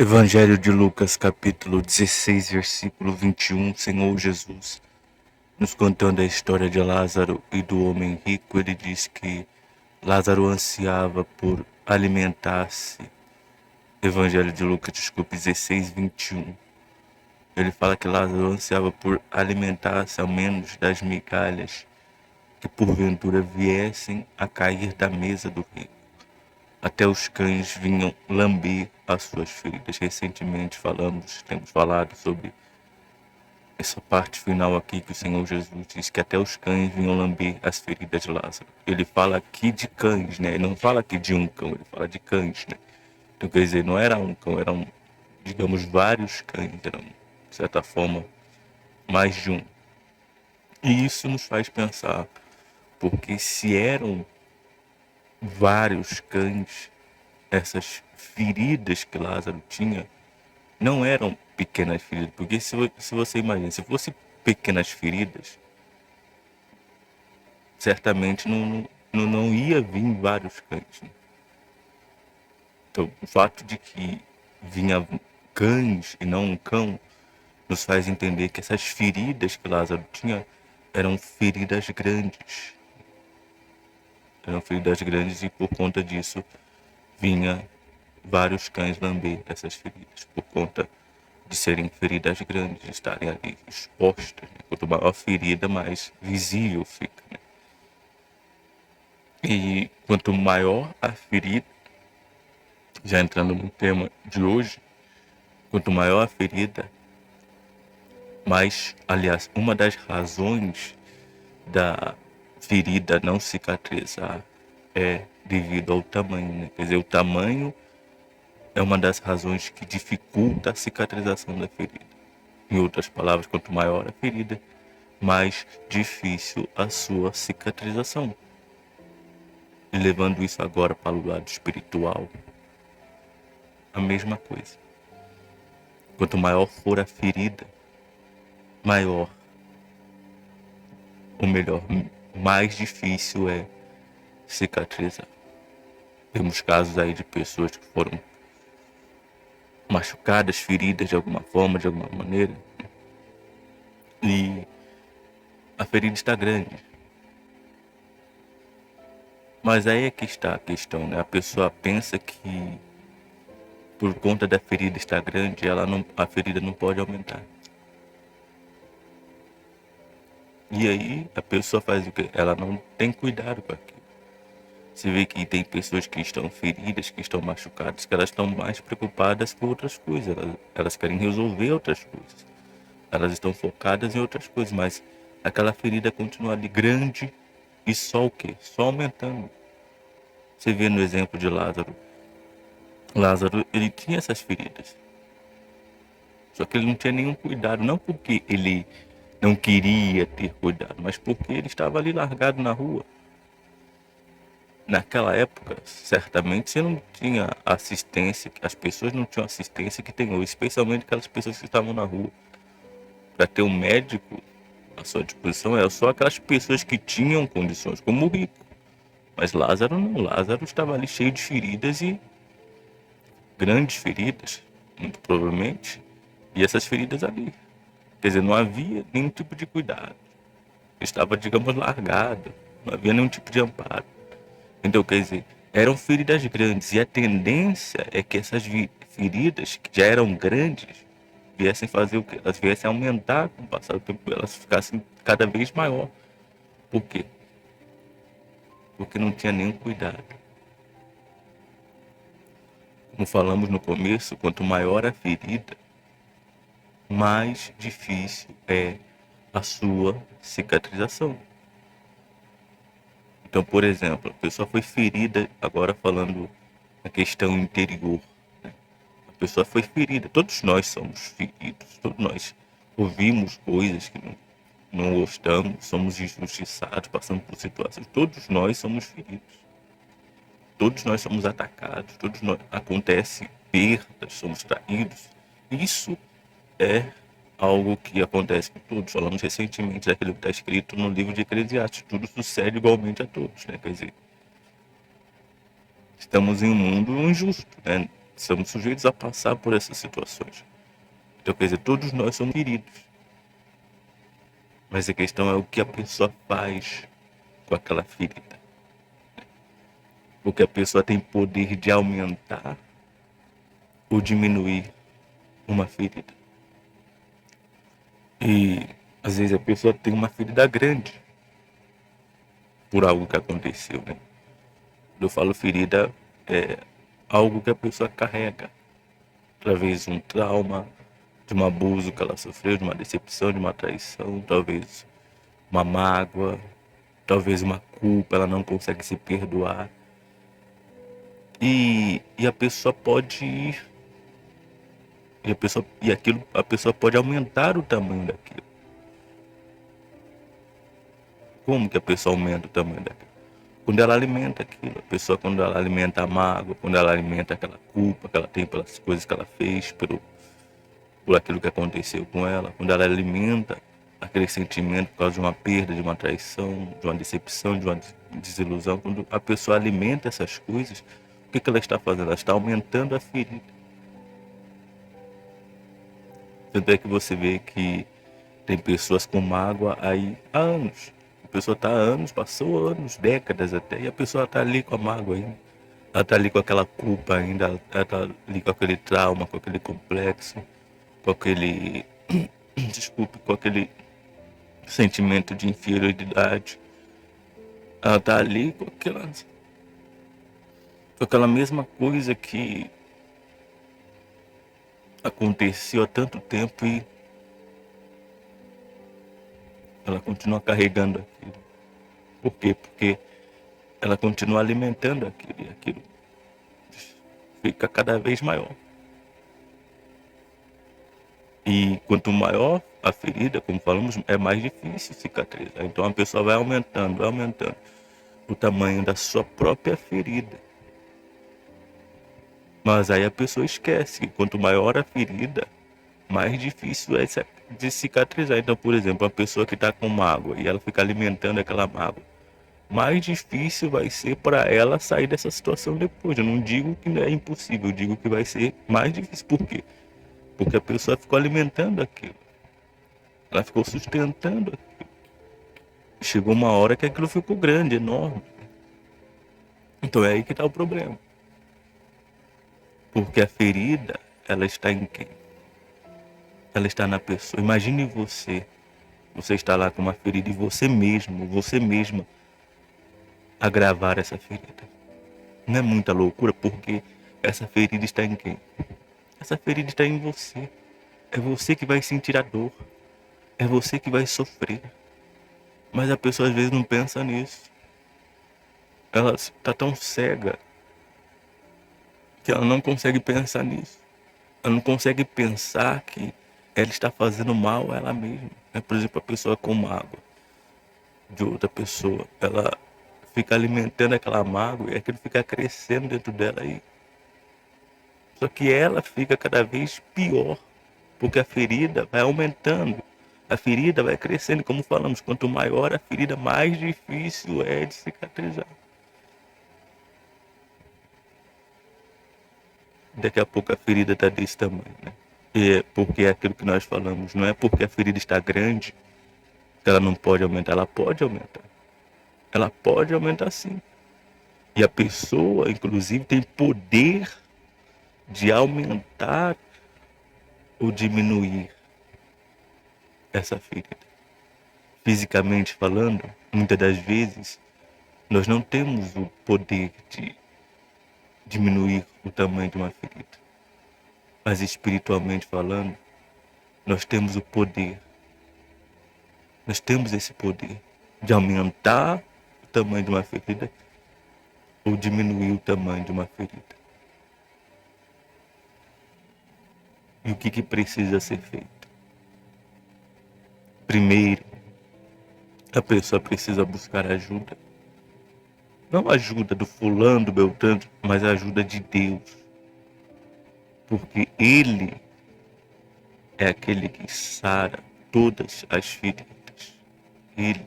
Evangelho de Lucas, capítulo 16, versículo 21, Senhor Jesus, nos contando a história de Lázaro e do homem rico, ele diz que Lázaro ansiava por alimentar-se. Evangelho de Lucas, desculpe, 16, 21. Ele fala que Lázaro ansiava por alimentar-se ao menos das migalhas que porventura viessem a cair da mesa do rei. Até os cães vinham lamber as suas feridas. Recentemente temos falado sobre essa parte final aqui que o Senhor Jesus diz que até os cães vinham lamber as feridas de Lázaro. Ele fala aqui de cães, né? Ele não fala aqui de um cão, ele fala de cães, né? Então quer dizer, não era um cão, eram, digamos, vários cães, eram, de certa forma, mais de um. E isso nos faz pensar, porque se eram vários cães, essas feridas que Lázaro tinha não eram pequenas feridas, porque se você imagina, se fosse pequenas feridas, certamente não ia vir vários cães, né? Então, o fato de que vinha cães e não um cão nos faz entender que essas feridas que Lázaro tinha eram feridas grandes. Eram feridas grandes e por conta disso vinha vários cães lamber essas feridas, por conta de serem feridas grandes, de estarem ali expostas, né? Quanto maior a ferida, mais visível fica, né? E quanto maior a ferida, já entrando no tema de hoje, quanto maior a ferida, mais, aliás, uma das razões da ferida não cicatrizar é devido ao tamanho, né? Quer dizer, o tamanho é uma das razões que dificulta a cicatrização da ferida. Em outras palavras, quanto maior a ferida, mais difícil a sua cicatrização. E levando isso agora para o lado espiritual, a mesma coisa. Quanto maior for a ferida, maior, ou melhor, mais difícil é cicatrizar. Temos casos aí de pessoas que foram machucadas, feridas de alguma forma, de alguma maneira, e a ferida está grande. Mas aí é que está a questão, né? A pessoa pensa que por conta da ferida estar grande, a ferida não pode aumentar. E aí a pessoa faz o quê? Ela não tem cuidado com aquilo. Você vê que tem pessoas que estão feridas, que estão machucadas, que elas estão mais preocupadas com outras coisas. Elas querem resolver outras coisas. Elas estão focadas em outras coisas, mas aquela ferida continua ali grande e só o quê? Só aumentando. Você vê no exemplo de Lázaro. Lázaro, ele tinha essas feridas. Só que ele não tinha nenhum cuidado, não porque ele não queria ter cuidado, mas porque ele estava ali largado na rua. Naquela época, certamente você não tinha assistência, as pessoas não tinham assistência que tem hoje, especialmente aquelas pessoas que estavam na rua. Para ter um médico à sua disposição, eram só aquelas pessoas que tinham condições, como o rico. Mas Lázaro não, Lázaro estava ali cheio de feridas e grandes feridas, muito provavelmente, e essas feridas ali. Quer dizer, não havia nenhum tipo de cuidado. Estava, digamos, largado, não havia nenhum tipo de amparo. Então, quer dizer, eram feridas grandes e a tendência é que essas feridas, que já eram grandes, viessem fazer o que? Elas viessem aumentar com o passar do tempo, elas ficassem cada vez maior. Por quê? Porque não tinha nenhum cuidado. Como falamos no começo, quanto maior a ferida, mais difícil é a sua cicatrização. Então, por exemplo, a pessoa foi ferida, agora falando na questão interior, né? A pessoa foi ferida, todos nós somos feridos, todos nós ouvimos coisas que não gostamos, somos injustiçados, passamos por situações, todos nós somos feridos, todos nós somos atacados, todos nós acontece perdas, somos traídos. Isso é algo que acontece com todos. Falamos recentemente daquilo que está escrito no livro de Eclesiastes, tudo sucede igualmente a todos, né? Quer dizer, estamos em um mundo injusto, né? somos sujeitos a passar por essas situações. Então, quer dizer, todos nós somos feridos. Mas a questão é o que a pessoa faz com aquela ferida. Porque a pessoa tem poder de aumentar ou diminuir uma ferida. E às vezes a pessoa tem uma ferida grande por algo que aconteceu, né? Quando eu falo ferida, é algo que a pessoa carrega através de um trauma, de um abuso que ela sofreu, de uma decepção, de uma traição, talvez uma mágoa, talvez uma culpa, ela não consegue se perdoar. E a pessoa pode ir, a pessoa pode aumentar o tamanho daquilo. Como que a pessoa aumenta o tamanho daquilo? Quando ela alimenta aquilo, a pessoa quando ela alimenta a mágoa, quando ela alimenta aquela culpa que ela tem pelas coisas que ela fez, por aquilo que aconteceu com ela, quando ela alimenta aquele sentimento por causa de uma perda, de uma traição, de uma decepção, de uma desilusão, quando a pessoa alimenta essas coisas, o que ela está fazendo? Ela está aumentando a ferida. Tanto é que você vê que tem pessoas com mágoa aí há anos. A pessoa está há anos, passou anos, décadas até, e a pessoa está ali com a mágoa ainda. Ela está ali com aquela culpa ainda, ela está ali com aquele trauma, com aquele complexo, com aquele, desculpe, com aquele sentimento de inferioridade. Ela está ali com aquela mesma coisa que aconteceu há tanto tempo e ela continua carregando aquilo. Por quê? Porque ela continua alimentando aquilo e aquilo fica cada vez maior. E quanto maior a ferida, como falamos, é mais difícil cicatrizar. Então a pessoa vai aumentando o tamanho da sua própria ferida. Mas aí a pessoa esquece que quanto maior a ferida, mais difícil é de cicatrizar. Então, por exemplo, uma pessoa que está com mágoa e ela fica alimentando aquela mágoa, mais difícil vai ser para ela sair dessa situação depois. Eu não digo que é impossível, eu digo que vai ser mais difícil. Por quê? Porque a pessoa ficou alimentando aquilo. Ela ficou sustentando aquilo. Chegou uma hora que aquilo ficou grande, enorme. Então é aí que está o problema. Porque a ferida, ela está em quem? Ela está na pessoa. Imagine você. Você está lá com uma ferida e você mesmo, você mesma, agravar essa ferida. Não é muita loucura, porque essa ferida está em quem? Essa ferida está em você. É você que vai sentir a dor. É você que vai sofrer. Mas a pessoa às vezes não pensa nisso. Ela está tão cega que ela não consegue pensar nisso. Ela não consegue pensar que ela está fazendo mal a ela mesma. Por exemplo, a pessoa com mágoa de outra pessoa, ela fica alimentando aquela mágoa e aquilo fica crescendo dentro dela aí. Só que ela fica cada vez pior, porque a ferida vai aumentando. A ferida vai crescendo, como falamos, quanto maior a ferida, mais difícil é de cicatrizar. Daqui a pouco a ferida está desse tamanho, né? E é porque é aquilo que nós falamos, não é porque a ferida está grande que ela não pode aumentar, ela pode aumentar. Ela pode aumentar sim. E a pessoa, inclusive, tem poder de aumentar ou diminuir essa ferida. Fisicamente falando, muitas das vezes, nós não temos o poder de diminuir o tamanho de uma ferida. Mas espiritualmente falando, nós temos o poder. Nós temos esse poder de aumentar o tamanho de uma ferida ou diminuir o tamanho de uma ferida. E o que precisa ser feito? Primeiro, a pessoa precisa buscar ajuda. Não ajuda do fulano, do beltrano, mas a ajuda de Deus. Porque Ele é aquele que sara todas as feridas. Ele.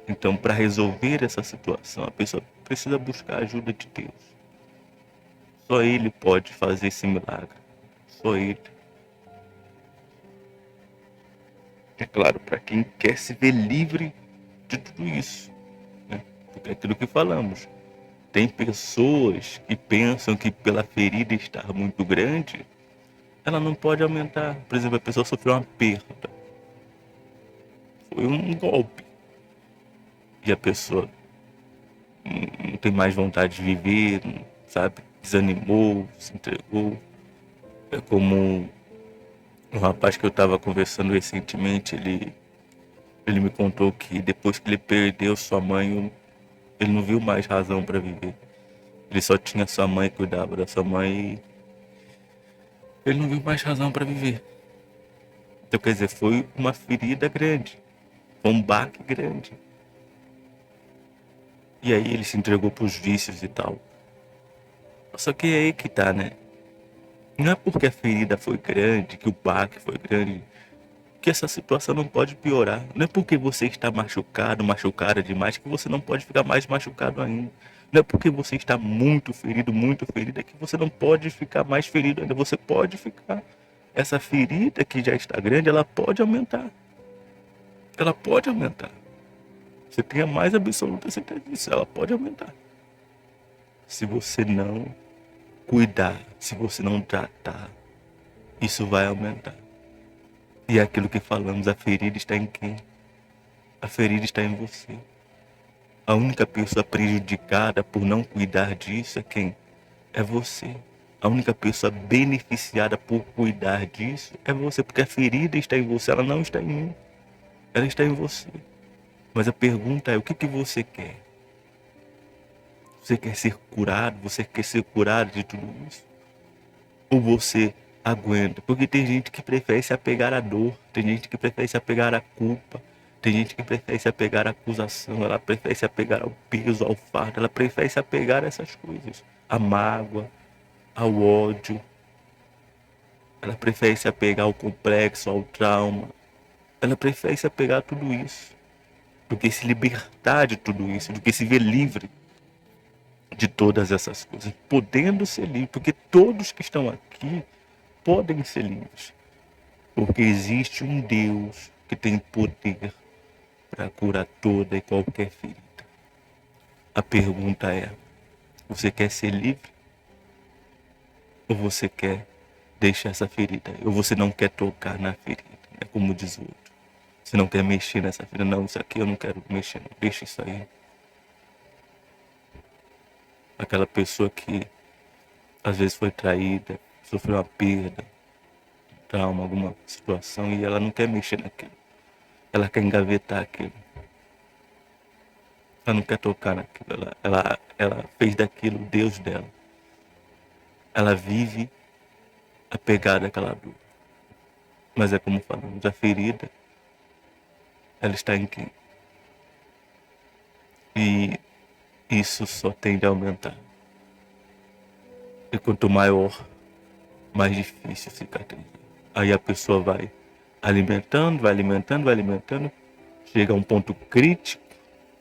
Então, para resolver essa situação, a pessoa precisa buscar a ajuda de Deus. Só Ele pode fazer esse milagre. Só Ele. É claro, para quem quer se ver livre de tudo isso, né? Porque é aquilo que falamos. Tem pessoas que pensam que pela ferida estar muito grande, ela não pode aumentar. Por exemplo, a pessoa sofreu uma perda. Foi um golpe. E a pessoa não tem mais vontade de viver, sabe? Desanimou, se entregou. É como um rapaz que eu estava conversando recentemente, ele me contou que depois que ele perdeu sua mãe, ele não viu mais razão para viver. Ele só tinha sua mãe, cuidava da sua mãe e ele não viu mais razão para viver. Então, quer dizer, foi uma ferida grande, foi um baque grande. E aí ele se entregou pros vícios e tal. Só que é aí que tá, né? Não é porque a ferida foi grande, que o baque foi grande, que essa situação não pode piorar. Não é porque você está machucado, machucada demais, que você não pode ficar mais machucado ainda. Não é porque você está muito ferida, que você não pode ficar mais ferido ainda. Você pode ficar. Essa ferida que já está grande, ela pode aumentar. Ela pode aumentar. Você tem a mais absoluta certeza disso. Ela pode aumentar. Se você não cuidar, se você não tratar, isso vai aumentar. E é aquilo que falamos, a ferida está em quem? A ferida está em você. A única pessoa prejudicada por não cuidar disso é quem? É você. A única pessoa beneficiada por cuidar disso é você, porque a ferida está em você, ela não está em mim. Ela está em você. Mas a pergunta é, o que você quer? Você quer ser curado? Você quer ser curado de tudo isso? Ou você aguenta? Porque tem gente que prefere se apegar à dor, tem gente que prefere se apegar à culpa, tem gente que prefere se apegar à acusação, ela prefere se apegar ao peso, ao fardo, ela prefere se apegar a essas coisas, à mágoa, ao ódio, ela prefere se apegar ao complexo, ao trauma, ela prefere se apegar a tudo isso, do que se libertar de tudo isso, do que se ver livre de todas essas coisas, podendo ser livre, porque todos que estão aqui podem ser livres. Porque existe um Deus que tem poder para curar toda e qualquer ferida. A pergunta é, você quer ser livre? Ou você quer deixar essa ferida? Ou você não quer tocar na ferida? É como diz o outro. Você não quer mexer nessa ferida? Não, isso aqui eu não quero mexer. Não. Deixa isso aí. Aquela pessoa que às vezes foi traída, sofreu uma perda, trauma, alguma situação e ela não quer mexer naquilo. Ela quer engavetar aquilo. Ela não quer tocar naquilo. Ela fez daquilo o Deus dela. Ela vive apegada àquela dor. Mas é como falamos, a ferida, ela está em quem? E isso só tende a aumentar. E quanto maior, mais difícil cicatrizar. Aí a pessoa vai alimentando, vai alimentando, vai alimentando. Chega a um ponto crítico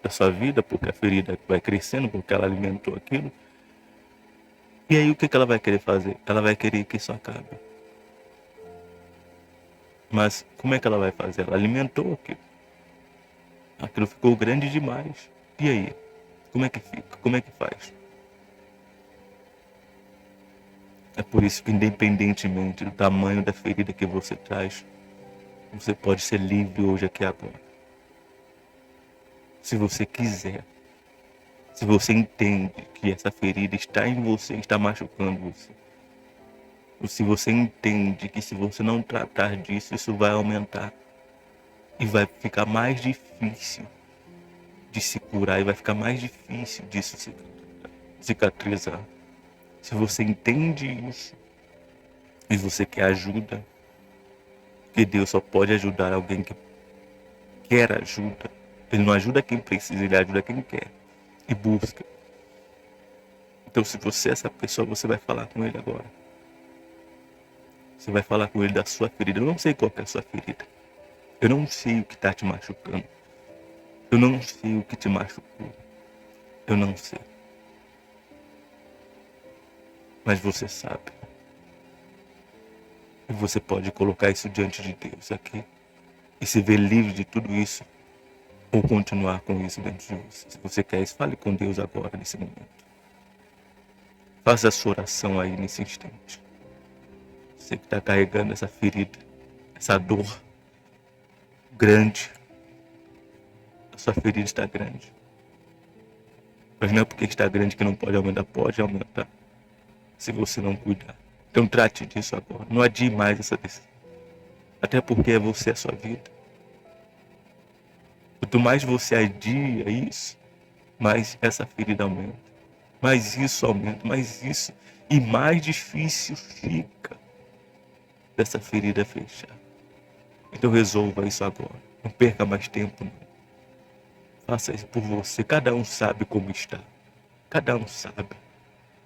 da sua vida, porque a ferida vai crescendo, porque ela alimentou aquilo. E aí o que ela vai querer fazer? Ela vai querer que isso acabe. Mas como é que ela vai fazer? Ela alimentou aquilo. Aquilo ficou grande demais. E aí? Como é que fica? Como é que faz? É por isso que, independentemente do tamanho da ferida que você traz, você pode ser livre hoje, aqui e agora. Se você quiser. Se você entende que essa ferida está em você, está machucando você. Ou se você entende que se você não tratar disso, isso vai aumentar. E vai ficar mais difícil de se curar. E vai ficar mais difícil disso cicatrizar. Se você entende isso e você quer ajuda, que Deus só pode ajudar alguém que quer ajuda. Ele não ajuda quem precisa, ele ajuda quem quer e busca. Então, se você é essa pessoa, você vai falar com ele agora. Você vai falar com ele da sua ferida. Eu não sei qual é a sua ferida. Eu não sei o que está te machucando. Eu não sei o que te machucou. Eu não sei. mas você sabe. E você pode colocar isso diante de Deus aqui e se ver livre de tudo isso, ou continuar com isso dentro de você. Se você quer isso, fale com Deus agora, nesse momento. Faça a sua oração aí nesse instante. Você que está carregando essa ferida, essa dor grande. A sua ferida está grande. Mas não é porque está grande que não pode aumentar. Pode aumentar, se você não cuidar. Então trate disso agora. Não adie mais essa decisão. Até porque é você a sua vida. Quanto mais você adia isso, mais essa ferida aumenta. Mais isso aumenta, mais isso. E mais difícil fica dessa ferida fechar. Então resolva isso agora. Não perca mais tempo, não. Faça isso por você. Cada um sabe como está. Cada um sabe.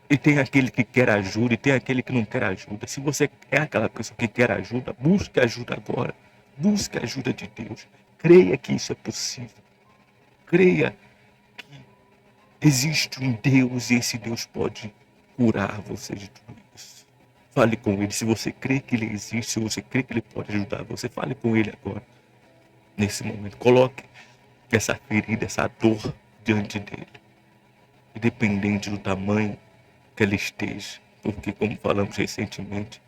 E tem aquele que quer ajuda e tem aquele que não quer ajuda. Se você é aquela pessoa que quer ajuda, busque ajuda agora. Busque a ajuda de Deus. Creia que isso é possível. Creia que existe um Deus e esse Deus pode curar você de tudo isso. Fale com Ele. Se você crê que Ele existe, se você crê que Ele pode ajudar você, fale com Ele agora. Nesse momento, coloque essa ferida, essa dor diante dele. Independente do tamanho que ela esteja. Porque, como falamos recentemente,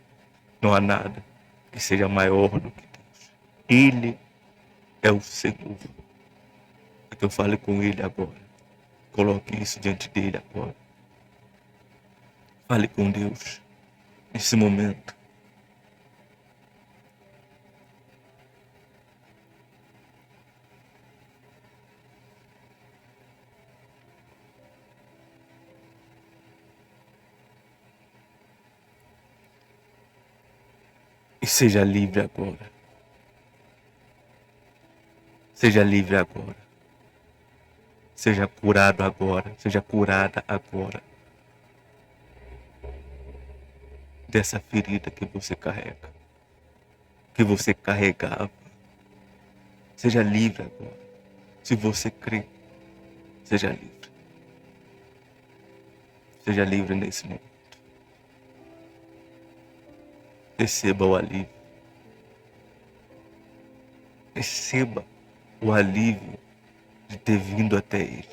não há nada que seja maior do que Deus. Ele é o Senhor. Então fale com Ele agora. Coloque isso diante dele agora. Fale com Deus nesse momento. E seja livre agora. Seja livre agora. Seja curado agora. Seja curada agora. Dessa ferida que você carrega. Que você carregava. Seja livre agora. Se você crê, seja livre. Seja livre nesse momento. Receba o alívio. Receba o alívio de ter vindo até Ele.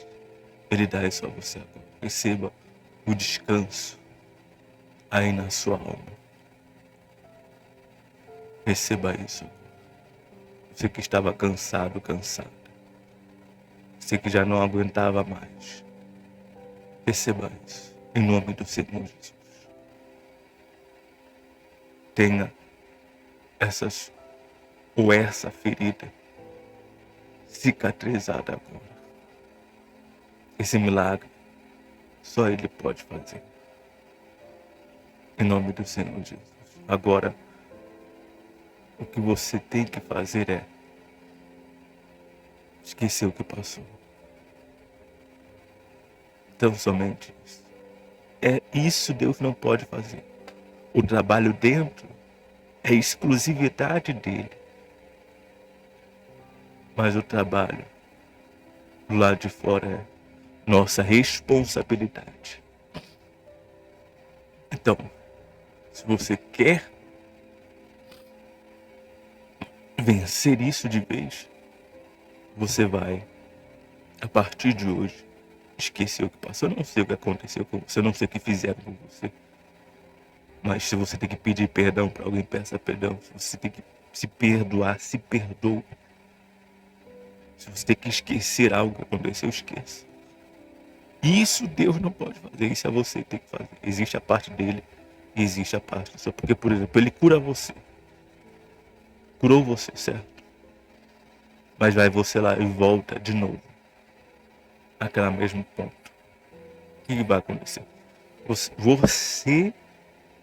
Ele dá isso a você agora. Receba o descanso aí na sua alma. Receba isso. Você que estava cansado, cansada. Você que já não aguentava mais. Receba isso. Em nome do Senhor Jesus. Tenha essa ferida cicatrizada agora. Esse milagre só Ele pode fazer. Em nome do Senhor Jesus. Agora, o que você tem que fazer é esquecer o que passou. Então somente isso. É isso Deus não pode fazer. O trabalho dentro é exclusividade dele. Mas o trabalho do lado de fora é nossa responsabilidade. Então, se você quer vencer isso de vez, você vai, a partir de hoje, esquecer o que passou. Eu não sei o que aconteceu com você, eu não sei o que fizeram com você. Mas se você tem que pedir perdão para alguém, peça perdão. Se você tem que se perdoar, se perdoe. Se você tem que esquecer algo que aconteceu, esqueça. Isso Deus não pode fazer, isso é você que tem que fazer. Existe a parte dele e existe a parte sua. Porque, por exemplo, ele cura você. Curou você, certo? Mas vai você lá e volta de novo àquele mesmo ponto. O que vai acontecer? Você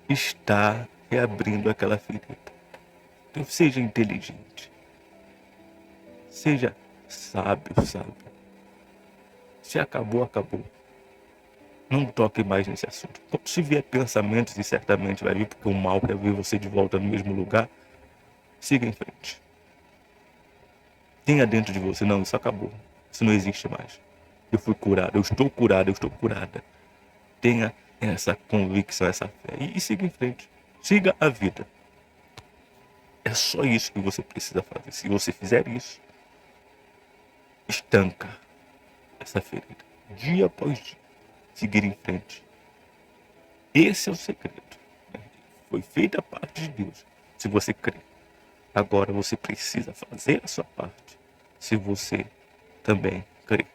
está reabrindo aquela ferida. Então seja inteligente. Seja sábio. Se acabou, acabou. Não toque mais nesse assunto. Se vier pensamentos, e certamente vai vir, porque o mal quer ver você de volta no mesmo lugar, siga em frente. Tenha dentro de você, não, isso acabou. Isso não existe mais. Eu fui curado, eu estou curado, eu estou curada. Tenha essa convicção, essa fé e siga em frente. Siga a vida. É só isso que você precisa fazer. Se você fizer isso, estanca essa ferida. Dia após dia. Seguir em frente. Esse é o segredo. Foi feita a parte de Deus. Se você crê. Agora você precisa fazer a sua parte. Se você também crê.